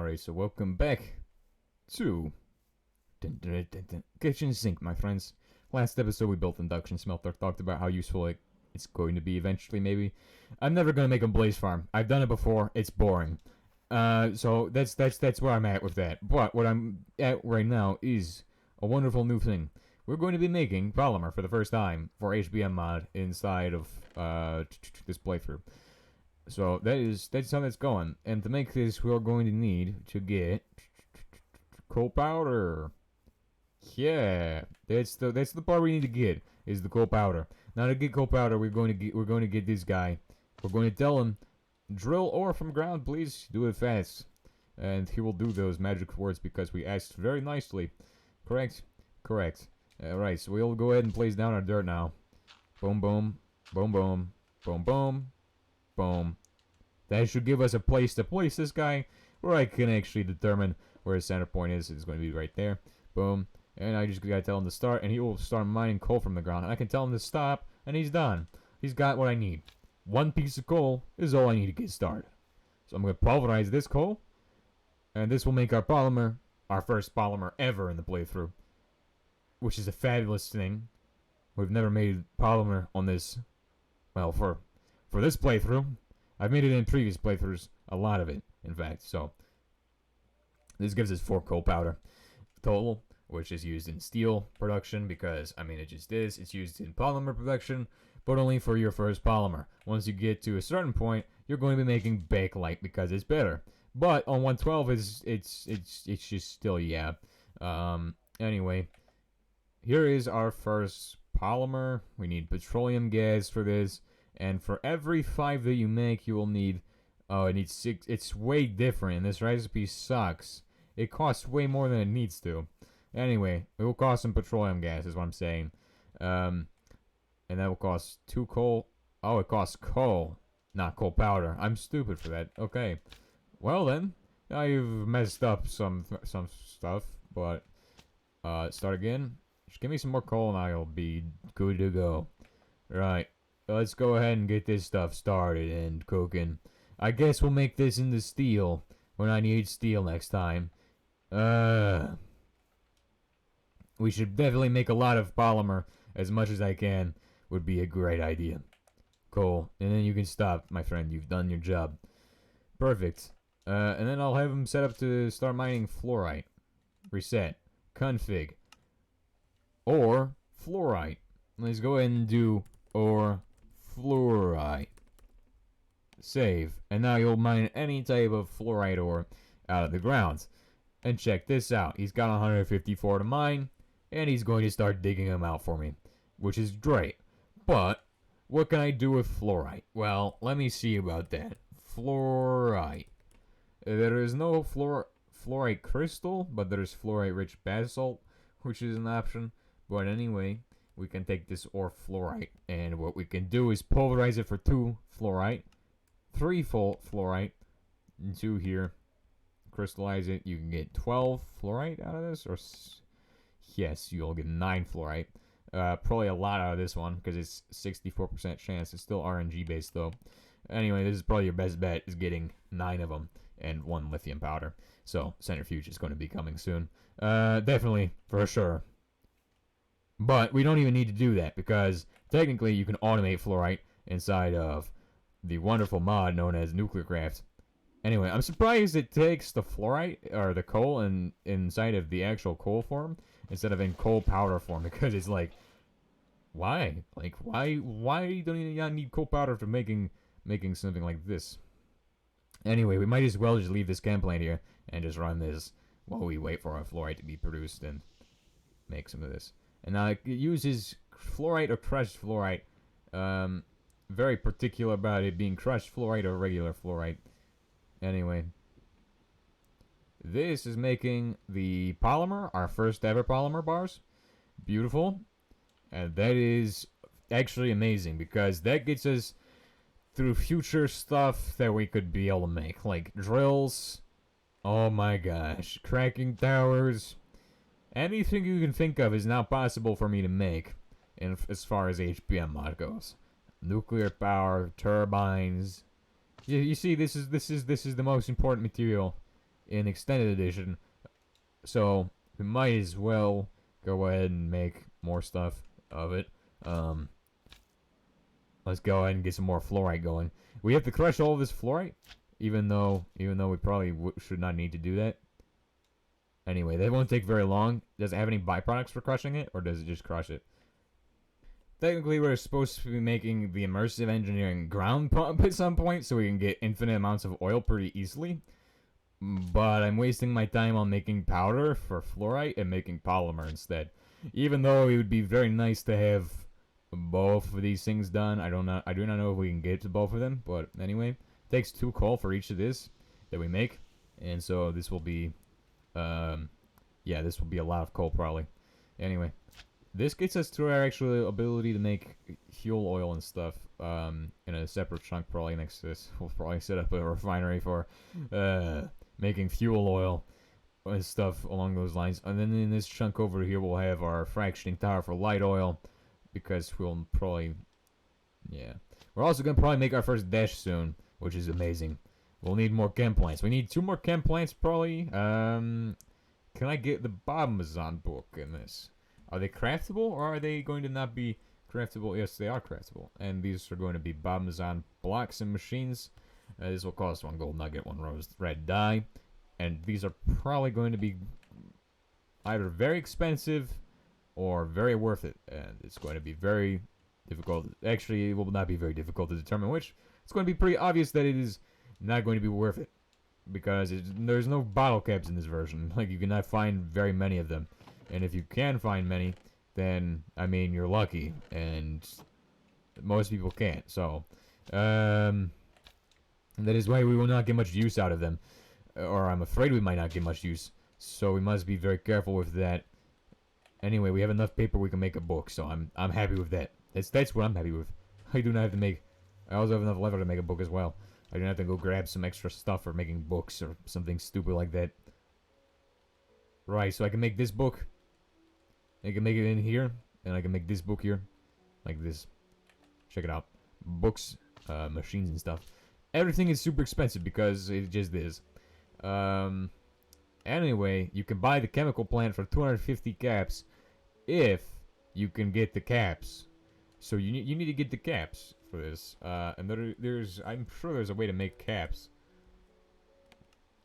Alright, so welcome back to Kitchen Sink, my friends. Last episode we built induction smelter, talked about how useful it's going to be eventually, maybe. I'm never going to make a blaze farm. I've done it before, it's boring. So that's where I'm at with that. But what I'm at right now is a wonderful new thing. We're going to be making polymer for the first time for HBM mod inside of this playthrough. So that's how that's going. And to make this, we're going to need to get coal powder. Yeah, that's the part we need to get is the coal powder. Now to get coal powder, we're going to get this guy. We're going to tell him, drill ore from ground, please. Do it fast, and he will do those magic words because we asked very nicely. Correct, correct. All right, so we'll go ahead and place down our dirt now. Boom, boom, boom, boom, boom, boom. Boom. That should give us a place to place this guy, where I can actually determine where his center point is. It's going to be right there. Boom. And I just gotta tell him to start, and he will start mining coal from the ground. And I can tell him to stop, and he's done. He's got what I need. One piece of coal is all I need to get started. So I'm going to pulverize this coal, and this will make our polymer, our first polymer ever in the playthrough, which is a fabulous thing. We've never made polymer on this, well, for this playthrough. I've made it in previous playthroughs, a lot of it, in fact. So this gives us 4 coal powder total, which is used in steel production because, I mean, it just is. It's used in polymer production, but only for your first polymer. Once you get to a certain point, you're going to be making bakelite because it's better. But on 112, it's just still, yeah. Anyway, here is our first polymer. We need petroleum gas for this. And for every 5 that you make, you will need... Oh, it needs 6. It's way different. This recipe sucks. It costs way more than it needs to. Anyway, it will cost some petroleum gas, is what I'm saying. And that will cost 2 coal. Oh, it costs coal, not coal powder. I'm stupid for that. Okay. Well then, I've messed up some stuff, but start again. Just give me some more coal and I'll be good to go. Right. Let's go ahead and get this stuff started and cooking. I guess we'll make this into steel when I need steel next time. We should definitely make a lot of polymer. As much as I can would be a great idea. Cool. And then you can stop, my friend. You've done your job. Perfect. And then I'll have him set up to start mining fluorite. Reset. Config. Or fluorite. Let's go ahead and do or fluorite. Save. And now you'll mine any type of fluorite ore out of the ground. And check this out. He's got 154 to mine. And he's going to start digging them out for me. Which is great. But what can I do with fluorite? Well, let me see about that. Fluorite. There is no fluorite crystal. But there's fluorite-rich basalt. Which is an option. But anyway, we can take this ore fluorite, and what we can do is pulverize it for 2 fluorite, 3 full fluorite, and 2 here. Crystallize it. You can get 12 fluorite out of this, or yes, you'll get 9 fluorite. Probably a lot out of this one because it's 64% chance. It's still RNG based though. Anyway, this is probably your best bet is getting 9 of them and 1 lithium powder. So centrifuge is going to be coming soon. Definitely for sure. But we don't even need to do that because technically you can automate fluorite inside of the wonderful mod known as buildcraft. Anyway, I'm surprised it takes the fluorite or the coal inside of the actual coal form instead of in coal powder form because it's like, why? Like, why don't you not need coal powder for making something like this? Anyway, we might as well just leave this chem plant here and just run this while we wait for our fluorite to be produced and make some of this. And now it uses fluorite or crushed fluorite. Very particular about it being crushed fluorite or regular fluorite. Anyway. This is making the polymer, our first ever polymer bars. Beautiful. And that is actually amazing because that gets us through future stuff that we could be able to make. Like drills. Oh my gosh. Cracking towers. Anything you can think of is now possible for me to make, as far as HBM mod goes. Nuclear power, turbines, You see, this is the most important material in extended edition. So we might as well go ahead and make more stuff of it. Um, let's go ahead and get some more fluorite going. We have to crush all of this fluorite, even though we probably should not need to do that. Anyway, that won't take very long. Does it have any byproducts for crushing it, or does it just crush it? Technically, we're supposed to be making the immersive engineering ground pump at some point, so we can get infinite amounts of oil pretty easily. But I'm wasting my time on making powder for fluorite and making polymer instead. Even though it would be very nice to have both of these things done, I do not know if we can get to both of them. But anyway, it takes 2 coal for each of this that we make, and so this will be, yeah, this will be a lot of coal probably. Anyway, this gets us to our actual ability to make fuel oil and stuff in a separate chunk probably next to this. We'll probably set up a refinery for making fuel oil and stuff along those lines. And then in this chunk over here, we'll have our fractioning tower for light oil, because we'll probably, yeah. We're also going to probably make our first dash soon, which is amazing. We'll need more chem plants. We need 2 more chem plants probably. Can I get the Bob-Mazon book in this? Are they craftable, or are they going to not be craftable? Yes, they are craftable. And these are going to be Bob-Mazon blocks and machines. This will cost 1 gold nugget, 1 rose red dye. And these are probably going to be either very expensive or very worth it. And it's going to be very difficult. Actually, it will not be very difficult to determine which. It's going to be pretty obvious that it is not going to be worth it, because there's no bottle caps in this version. Like, you cannot find very many of them. And if you can find many, then, I mean, you're lucky. And most people can't. So, that is why we will not get much use out of them. Or I'm afraid we might not get much use. So we must be very careful with that. Anyway, we have enough paper we can make a book, so I'm happy with that. That's what I'm happy with. I do not have to make... I also have enough leather to make a book as well. I don't have to go grab some extra stuff for making books or something stupid like that. Right, so I can make this book. I can make it in here, and I can make this book here. Like this. Check it out. Books, machines and stuff. Everything is super expensive because it just is. Anyway, you can buy the chemical plant for 250 caps if you can get the caps. So you need to get the caps for this. And I'm sure there's a way to make caps.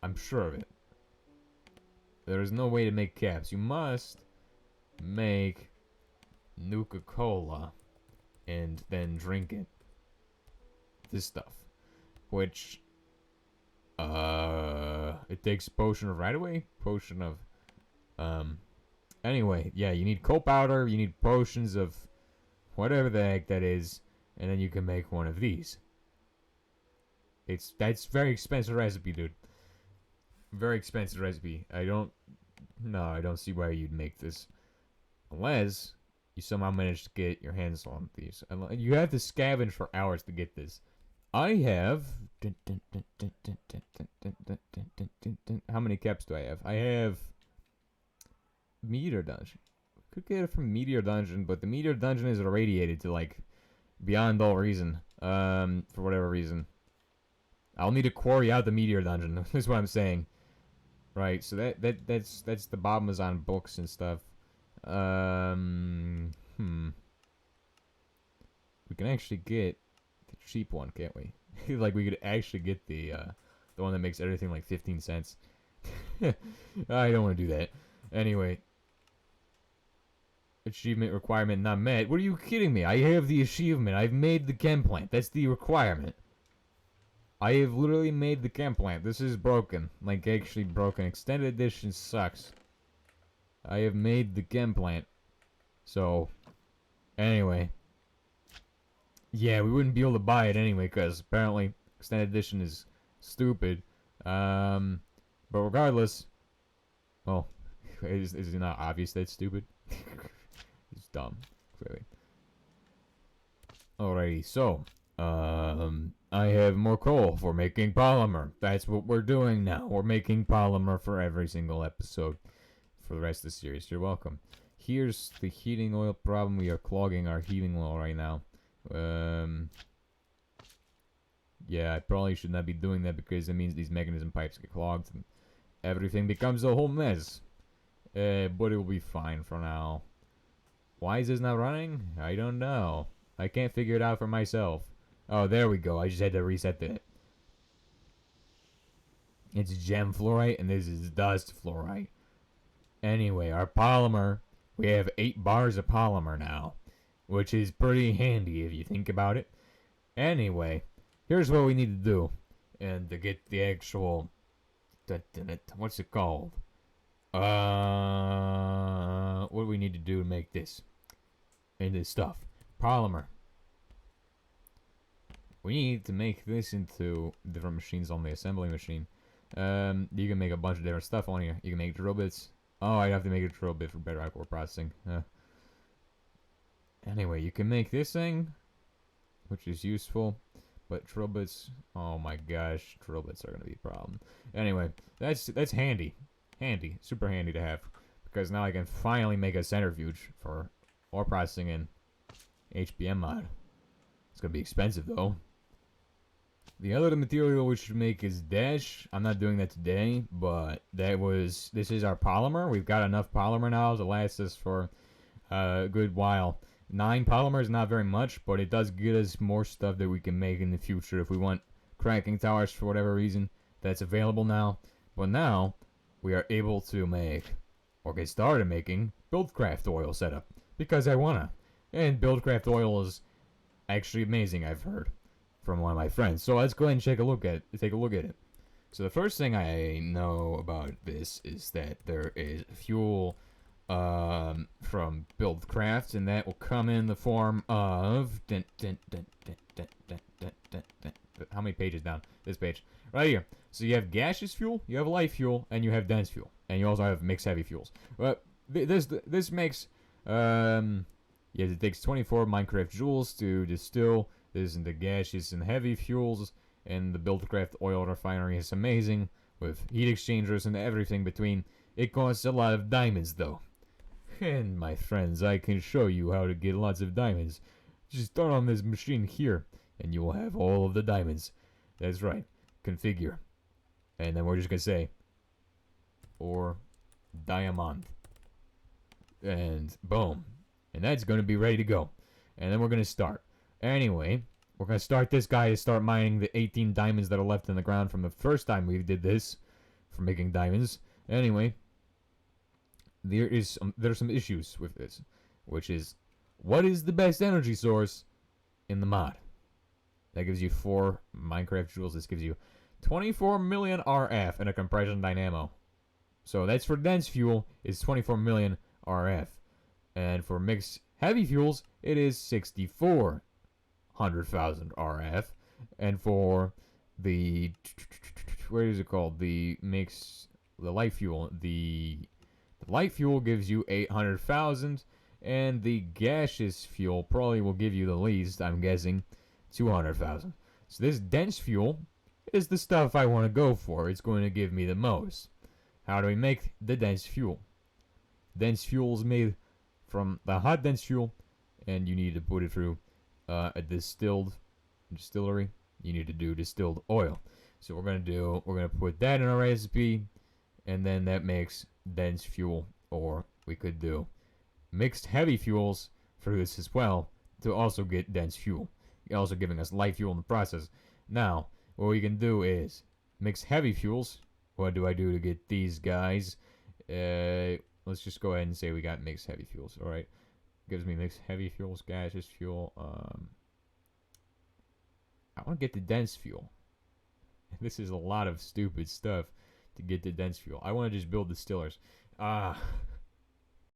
I'm sure of it. There is no way to make caps. You must make Nuka-Cola and then drink it. This stuff. Which, it takes potion of right away? Potion of, anyway, yeah, you need coal powder, you need potions of whatever the heck that is, and then you can make one of these. That's very expensive recipe, dude. Very expensive recipe. I don't see why you'd make this. Unless you somehow manage to get your hands on these. You have to scavenge for hours to get this. I have... How many caps do I have? I have... Meteor Dungeon. Could get it from Meteor Dungeon, but the Meteor Dungeon is irradiated to, like, beyond all reason. For whatever reason. I'll need to quarry out the Meteor Dungeon, is what I'm saying. Right, so that's the Bob-Mazon books and stuff. We can actually get the cheap one, can't we? Like, we could actually get the one that makes everything like 15 cents. I don't want to do that. Anyway. Achievement requirement not met. What are you kidding me? I have the achievement. I've made the chem plant. That's the requirement. I have literally made the chem plant. This is broken. Like, actually broken. Extended edition sucks. I have made the chem plant. So, anyway. Yeah, we wouldn't be able to buy it anyway, because apparently extended edition is stupid. But regardless, well, is it not obvious that it's stupid? It's dumb, clearly. Alrighty, so, I have more coal for making polymer. That's what we're doing now. We're making polymer for every single episode for the rest of the series. You're welcome. Here's the heating oil problem. We are clogging our heating oil right now. Yeah, I probably should not be doing that because it means these mechanism pipes get clogged. everything becomes a whole mess. But it will be fine for now. Why is this not running? I don't know. I can't figure it out for myself. Oh, there we go. I just had to reset it. It's gem fluorite, and this is dust fluorite. Anyway, our polymer, we have 8 bars of polymer now, which is pretty handy if you think about it. Anyway, here's what we need to do, and to get the actual, what's it called? What do we need to do to make this? And this stuff. Polymer. We need to make this into different machines on the assembly machine. You can make a bunch of different stuff on here. You can make drill bits. Oh, I have to make a drill bit for better core processing. Anyway, you can make this thing, which is useful. But drill bits, oh my gosh, drill bits are gonna be a problem. Anyway, that's handy. Handy, super handy to have. Because now I can finally make a centrifuge for ore processing in HBM mod. It's gonna be expensive though. The other material we should make is dash. I'm not doing that today, but this is our polymer. We've got enough polymer now to last us for a good while. 9 polymer is not very much, but it does get us more stuff that we can make in the future if we want cracking towers for whatever reason. That's available now. But now, we are able to make, or get started making, buildcraft oil setup. Because I wanna. And buildcraft oil is actually amazing, I've heard from one of my friends. So let's go ahead and take a look at it. So the first thing I know about this is that there is fuel from buildcraft, and that will come in the form of how many pages down? This page right here. So you have gaseous fuel, you have light fuel, and you have dense fuel, and you also have mixed heavy fuels. But this makes it takes 24 Minecraft joules to distill this into gaseous and heavy fuels, and the buildcraft oil refinery is amazing with heat exchangers and everything between. It costs a lot of diamonds though. And my friends, I can show you how to get lots of diamonds. Just turn on this machine here, and you will have all of the diamonds. That's right. Configure. And then we're just gonna say, or diamond. And boom. And that's gonna be ready to go. And then we're gonna start. Anyway, we're gonna start this guy to start mining the 18 diamonds that are left in the ground from the first time we did this for making diamonds. Anyway, there's some issues with this, which is, what is the best energy source in the mod? That gives you 4 Minecraft joules. This gives you 24 million RF and a compression dynamo. So that's for dense fuel, is 24 million RF. And for mixed heavy fuels, it is 64,000 RF. And for the, what is it called? The light fuel. The light fuel gives you 800,000. And the gaseous fuel probably will give you the least, I'm guessing, 200,000. So this dense fuel is the stuff I want to go for. It's going to give me the most. How do we make the dense fuel? Dense fuel is made from the hot dense fuel, and you need to put it through a distillery. You need to do distilled oil. So we're gonna put that in our recipe, and then that makes dense fuel. Or we could do mixed heavy fuels for this as well to also get dense fuel. You're also giving us light fuel in the process. Now, what we can do is mix heavy fuels. What do I do to get these guys? Let's just go ahead and say we got mixed heavy fuels. All right, gives me mixed heavy fuels, gaseous fuel. I want to get the dense fuel. This is a lot of stupid stuff to get the dense fuel. I want to just build distillers.